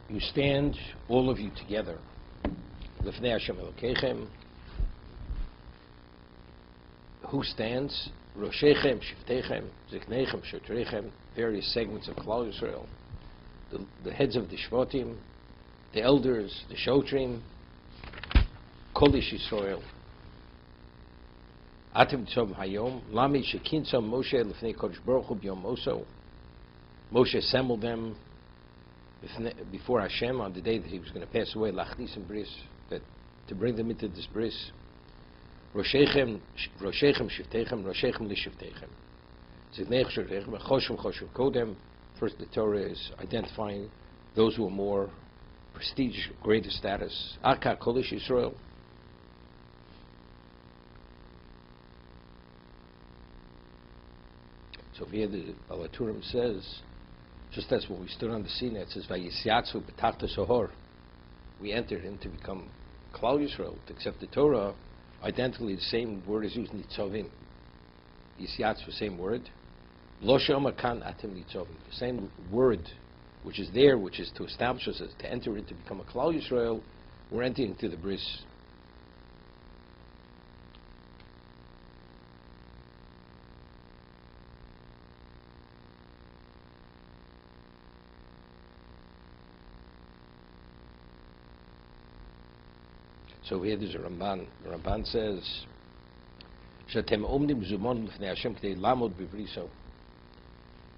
You stand, all of you together. Lifnei Hashem Elokechem. Who stands? Roshechem, Shiftechem, Ziknechem, Shotrechem, various segments of Klal Yisrael. The heads of the Shvatim, the elders, the Shotrim, Kol Ish Yisrael. Atem Tzom Hayom, Lami Shekintzom Moshe Lifnei Kodesh Baruch Hu B'Yom Oso. Moshe assembled them before Hashem on the day that he was going to pass away, Lachnis and Bris, that to bring them into this Bris. Roshechem, Shiftechem, Roshechem Lishiftechem. Ziknech Shotrechem, Choshem Choshem Kodem. First, the Torah is identifying those who are more prestigious, greater status. Aka Kol Ish Yisrael. So here the Alaturim says, just as when we stood on the Sinai, it says, Vayisyatzu b'tachta sohor. We entered in to become Klal Yisrael, to accept the Torah. Identically, the same word is used in Nitzavim. Yisyatzu, same word. Lo she'omar kan atem Nitzavim. The same word which is there, which is to establish us, to enter in to become a Klal Yisrael, we're entering into the Bris. So here there's a Ramban. The Ramban says, "Shatem omnim zumon lifnei Hashem k'dei lamod b'briso."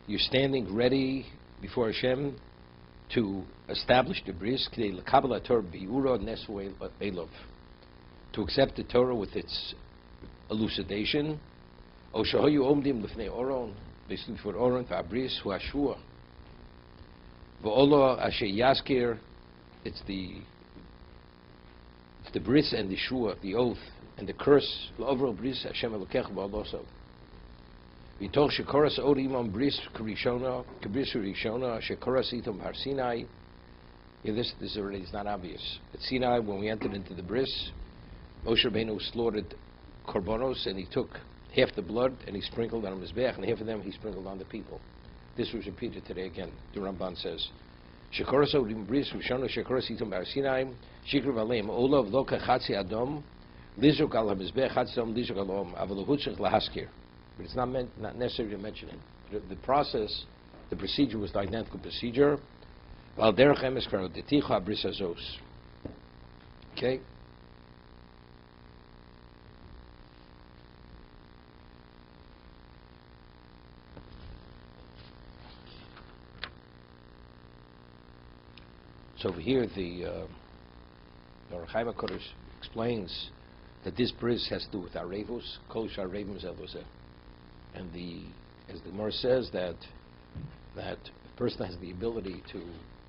You're standing ready before Hashem to establish the bris, k'dei l'kabel haTorah bi'ura nesvei elov, to accept the Torah with its elucidation. O shahoyu omdim lifnei Oron, basically before Oron v'abris hu hashvua. V'olo asher yaskir, it's the bris and the shua, the oath, and the curse. L'ovrol bris Hashem Elokecha ba'aloso. V'toch shekoras od imam bris k'rishona, k'bris rishona, shekoras itom har Sinai. Yeah, this already is not obvious. At Sinai, when we entered into the bris, Moshe Rabbeinu slaughtered korbanos, and he took half the blood and he sprinkled on his Mizbeach, and half of them he sprinkled on the people. This was repeated today again. The Ramban says, Shekoras od imam bris rishona, shekoras itom har Sinai. Shikru v'aleim olav lo kachatzi adom lizuk al hamizbech chatzi adom lizuk alom aval hutzich lahaskir. But it's not necessary to mention it. The process, the procedure was the identical procedure. Val derech emes karo deticha bris azos. Okay. So over here the Or Chaim HaKodesh explains that this bris has to do with Arevus, Kol Sharevim Zelozeh. And as the Gemara says, that a person has the ability to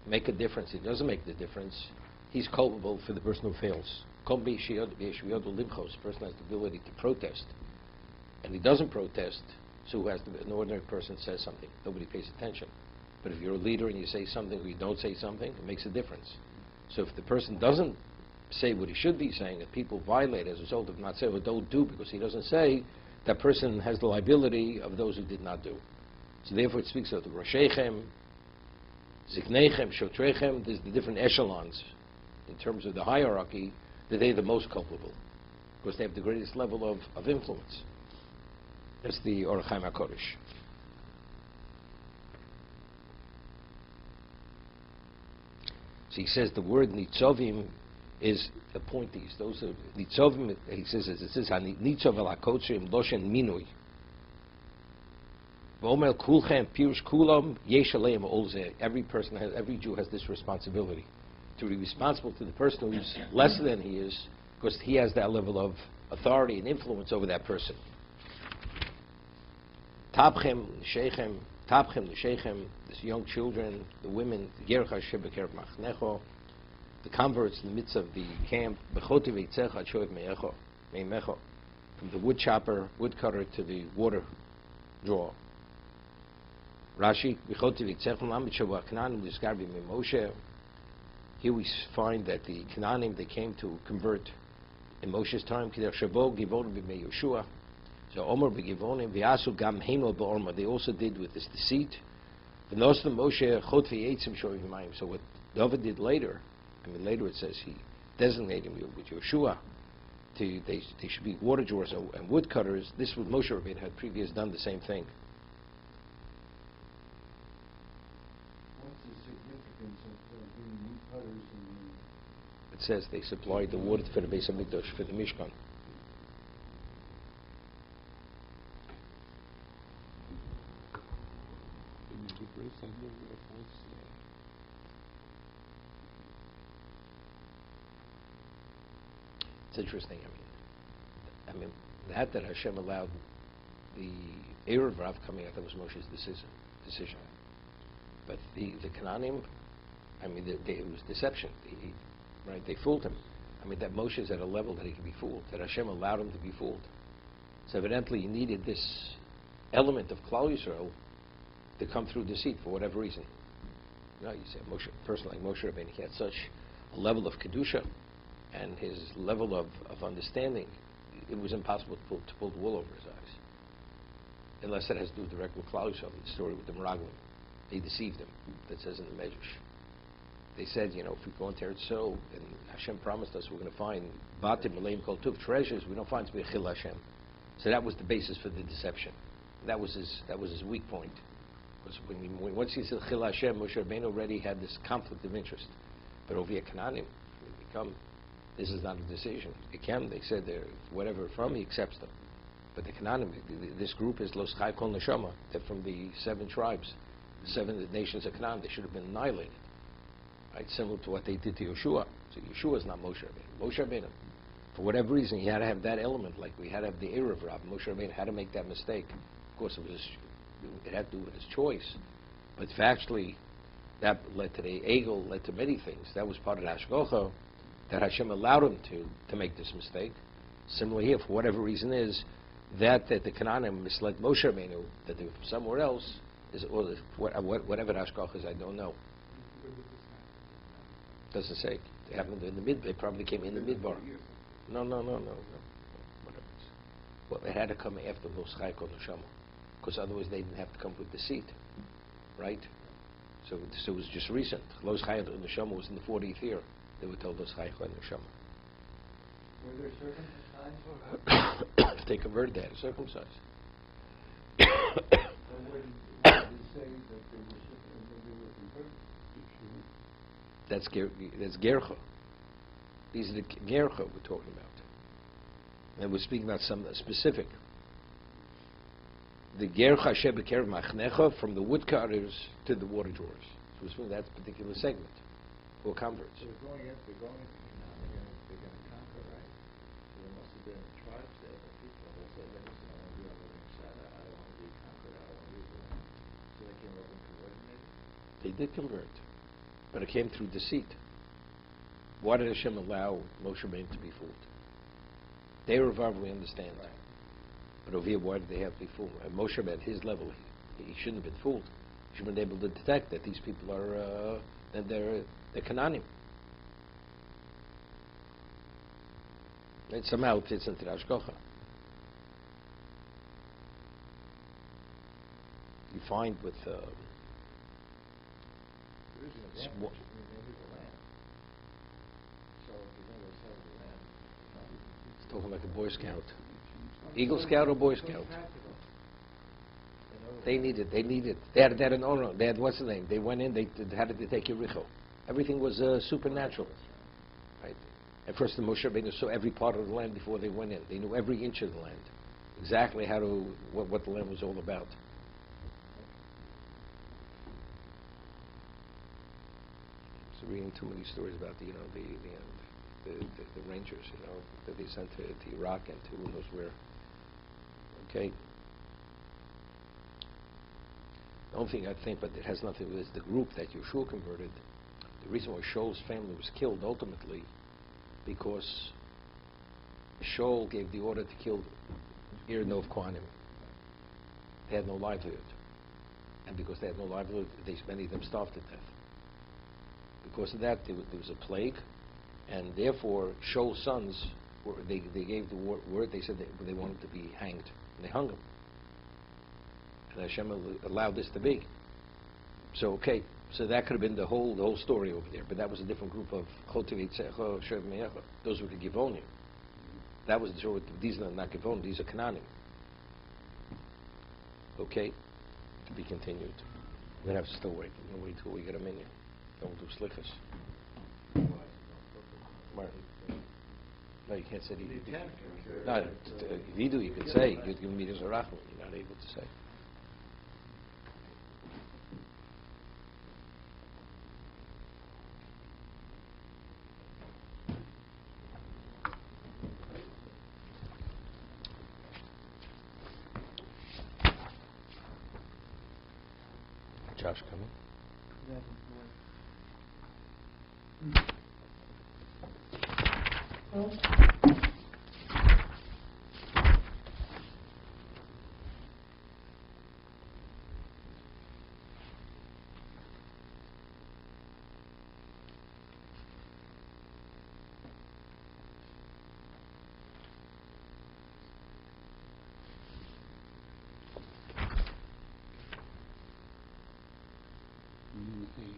make a difference. He doesn't make the difference, he's culpable for the person who fails. A person has the ability to protest, and he doesn't protest, so an ordinary person says something, nobody pays attention. But if you're a leader and you say something or you don't say something, it makes a difference. So if the person doesn't say what he should be saying, if people violate as a result of not saying or don't do because he doesn't say, that person has the liability of those who did not do. So therefore it speaks of the Roshechem, Ziknechem, Shotrechem. There's the different echelons in terms of the hierarchy, that they're the most culpable because they have the greatest level of influence. That's the Or Chaim HaKodesh. So he says the word Nitzavim is appointees. Those are Nitzavim. He says it says Nitzav el HaKotzrim Loshen Minui. V'omel Kulchem Pirush Kulam Yesh Aleim Olzeh. Every Jew has this responsibility to be responsible to the person who's lesser than he is, because he has that level of authority and influence over that person. Tabchem L'Sheichem, these young children, the women, the converts in the midst of the camp, from the woodcutter to the water drawer. Rashi, here we find that the Canaanim, they came to convert in Moshe's time. So Omer begivonim v'asu gam hemel ba'orma. They also did with this deceit. So what David did later. I mean, later it says he designated him with Yeshua. They should be water drawers and woodcutters. This was Moshe Rabbeinu had previously done the same thing. What's the significance of being woodcutters and It says they supplied the wood for the Beis Hamikdash, for the Mishkan. It's interesting. I mean, that Hashem allowed the Erev Rav coming out, that was Moshe's decision. But the Canaanim, I mean, it was deception. Right? They fooled him. I mean, that Moshe is at a level that he can be fooled, that Hashem allowed him to be fooled. So evidently, you needed this element of Klal Yisrael to come through deceit for whatever reason. You know, you say Moshe, a person like Moshe Rabbeinu, he had such a level of kedusha, and his level of understanding, it was impossible to pull the wool over his eyes. Unless it has to do directly with Klal Yisrael, the story with the Meraglim. They deceived him, that says in the Medrash. They said, you know, if we go into Eretz Yisrael, and Hashem promised us we're going to find Batim, Aleim, Kol Tuv, treasures, we don't find it to be a Chil Hashem. So that was the basis for the deception. That was his weak point. Because once he said Chil Hashem, Moshe Rabbeinu already had this conflict of interest. But over here, Canaanim, this is not a decision. They said whatever from, he accepts them. But the Canaanim, this group is Los Chai Kol Neshama. They're from the 7 tribes, the 7 nations of Canaan. They should have been annihilated. Right? Similar to what they did to Yeshua. So Yeshua is not Moshe Rabbeinu. Moshe Rabbeinu, for whatever reason, he had to have that element. Like we had to have the Erev Rav. Moshe Rabbeinu had to make that mistake. Of course, it had to do with his choice. But factually, that led to the Egel, led to many things. That was part of the Hashgacha, that Hashem allowed him to make this mistake. Similarly here, for whatever reason is, that the Canaanim misled Moshe Rabbeinu, that they were from somewhere else, or whatever the Hashgacha is, I don't know. Doesn't say. They happened in the mid. They probably came in the midbar. No. Whatever. Well, they had to come after Los Chai Kol Neshama, because otherwise they didn't have to come with deceit, right? So it was just recent. Los Chai Kol Neshama was in the 40th year. They were told Los Chai Kol Neshama. were they circumcised? If they converted, they had to circumcise. Or what did they say that they were converted? That's Gercha. These are the Gercha we're talking about. And we're speaking about some specific. The Gercha Shebeker Machnecha, from the woodcutters to the water drawers. So we're speaking that particular segment, or converts. So they're going into Canaan, they're going to conquer, right? So there must have been tribes there, the people that said, listen, I want to be on the living side, I don't want to be conquered, I don't want to be the land. So they came over and converted maybe? They did convert, but it came through deceit. Why did Hashem allow Moshe Rabbeinu to be fooled? They were we understand. Right. But over here, why did they have to be fooled? And Moshe Rabbeinu, at his level, he shouldn't have been fooled. He should have been able to detect that these people are, that they're Canaanim. And somehow it fits into the Hashgacha. You find with There is an advantage in the land. So if you're going to sell the land, it's talking like a Boy Scout. Eagle Scout or Boy Scout? They had an owner. They had, what's the name? They went in, how did they take Yericho? Everything was supernatural. Right? At first the Moshe Rabbeinu saw every part of the land before they went in. They knew every inch of the land. Exactly what the land was all about. So reading too many stories about the Rangers, that they sent to Iraq and to who knows where. Okay. The only thing I think, but it has nothing to do with the group that Yeshua converted. The reason why Shaul's family was killed ultimately, because Shaul gave the order to kill Ir Nov Kohanim. They had no livelihood. And because they had no livelihood, many of them starved to death. Because of that, there was a plague, and therefore Shaul's sons, they gave the word, they said they wanted to be hanged, and they hung them. And Hashem allowed this to be. So, okay, So that could have been the whole story over there, but that was a different group of Chotivitzecho, Shev Me'echa. Those were the Givonim. That was these are not Givonim, these are Canaanim. Okay? To be continued. We're going to have to still wait. We'll wait till we get a minyan. Then we'll do slichas. Right. No, you can't say that. You can. No, if you do, you could say, you'd give me the Zarachman. You're not able to say. Josh coming? The